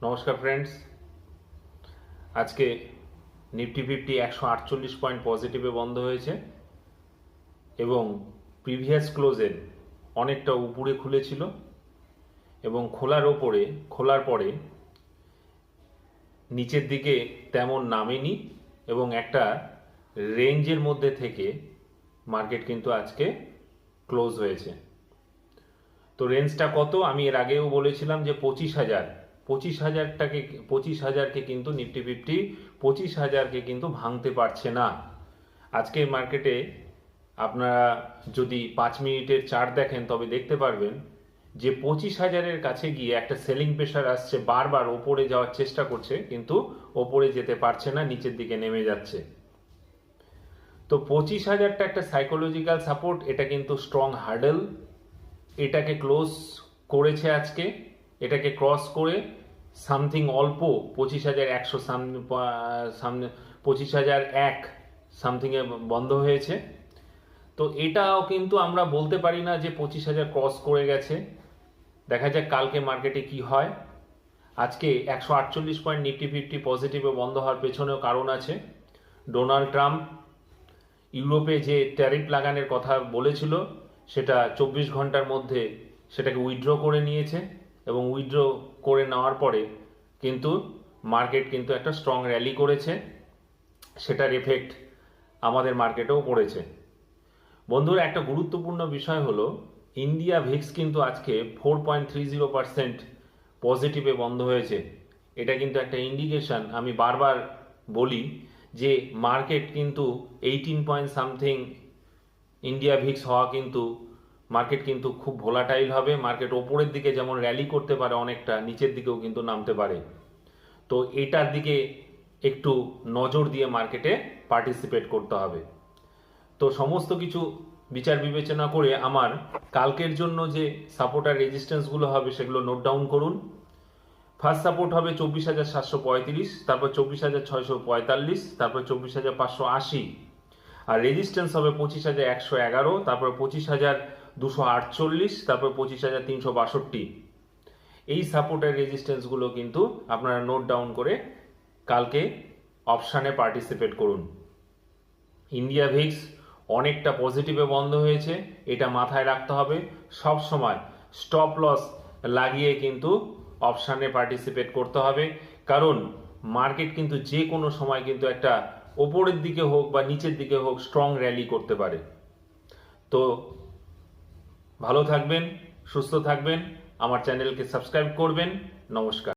নমস্কার ফ্রেন্ডস, আজকে Nifty 148 point পজিটিভে বন্ধ হয়েছে এবং প্রিভিয়াস ক্লোজের অনেকটা উপরে খুলেছিল এবং খোলার পরে নিচের দিকে তেমন নামেনি এবং একটা রেঞ্জের মধ্যে থেকে মার্কেট কিন্তু আজকে ক্লোজ হয়েছে। তো রেঞ্জটা কত? আমি এর আগেও বলেছিলাম যে 25,000কে কিন্তু নিফটি 25,000কে কিন্তু ভাঙতে পারছে না। আজকে মার্কেটে আপনারা যদি 5 মিনিটের চার্ট দেখেন তবে দেখতে পারবেন যে 25,000-এর কাছে গিয়ে একটা সেলিং প্রেশার আসছে, বারবার ওপরে যাওয়ার চেষ্টা করছে কিন্তু ওপরে যেতে পারছে না, নিচের দিকে নেমে যাচ্ছে। তো 25,000টা একটা সাইকোলজিক্যাল সাপোর্ট, এটা কিন্তু স্ট্রং হার্ডেল। এটাকে ক্লোজ করেছে আজকে, এটাকে ক্রস করে সামথিং অল্প 25,100 সামনে 25,001 সামথিংয়ে বন্ধ হয়েছে। তো এটাও কিন্তু আমরা বলতে পারি না যে 25,000 ক্রস করে গেছে। দেখা যাক কালকে মার্কেটে কি হয়। আজকে 148 পয়েন্ট নিফটি 50 পজিটিভে বন্ধ হওয়ার পেছনেও কারণ আছে। ডোনাল্ড ট্রাম্প ইউরোপে যে ট্যারিফ লাগানোর কথা বলেছিল সেটা 24 ঘন্টার মধ্যে সেটাকে উইথড্র করে নিয়েছে এবং উইথড্র করে নেওয়ার পরে কিন্তু মার্কেট কিন্তু একটা স্ট্রং র্যালি করেছে, সেটার এফেক্ট আমাদের মার্কেটেও পড়েছে। বন্ধুরা, একটা গুরুত্বপূর্ণ বিষয় হলো ইন্ডিয়া ভিক্স কিন্তু আজকে 4.30% পজিটিভে বন্ধ হয়েছে। এটা কিন্তু একটা ইন্ডিকেশন। আমি বারবার বলি যে মার্কেট কিন্তু 18 পয়েন্ট সামথিং ইন্ডিয়া ভিক্স হওয়া কিন্তু মার্কেট কিন্তু খুব ভোলাটাইল হবে। মার্কেট ওপরের দিকে যেমন র্যালি করতে পারে অনেকটা, নিচের দিকেও কিন্তু নামতে পারে। তো এটার দিকে একটু নজর দিয়ে মার্কেটে পার্টিসিপেট করতে হবে। তো সমস্ত কিছু বিচার বিবেচনা করে আমার কালকের জন্য যে সাপোর্ট আর রেজিস্ট্যান্সগুলো হবে সেগুলো নোট ডাউন করুন। ফার্স্ট সাপোর্ট হবে 24,735, তারপর 24,645, তারপর 24,580, আর রেজিস্ট্যান্স হবে 25,111, তারপর 25,248, তারপর 25,362। এই সাপোর্টের রেজিস্ট্যান্সগুলো কিন্তু আপনারা নোট ডাউন করে কালকে অপশানে পার্টিসিপেট করুন। ইন্ডিয়া ভিক্স অনেকটা পজিটিভে বন্ধ হয়েছে, এটা মাথায় রাখতে হবে। সব সময় স্টপ লস লাগিয়ে কিন্তু অপশানে পার্টিসিপেট করতে হবে, কারণ মার্কেট কিন্তু যে কোনো সময় কিন্তু একটা ওপরের দিকে হোক বা নিচের দিকে হোক স্ট্রং র্যালি করতে পারে। তো ভালো থাকবেন, সুস্থ থাকবেন, আমার চ্যানেলকে সাবস্ক্রাইব করবেন। নমস্কার।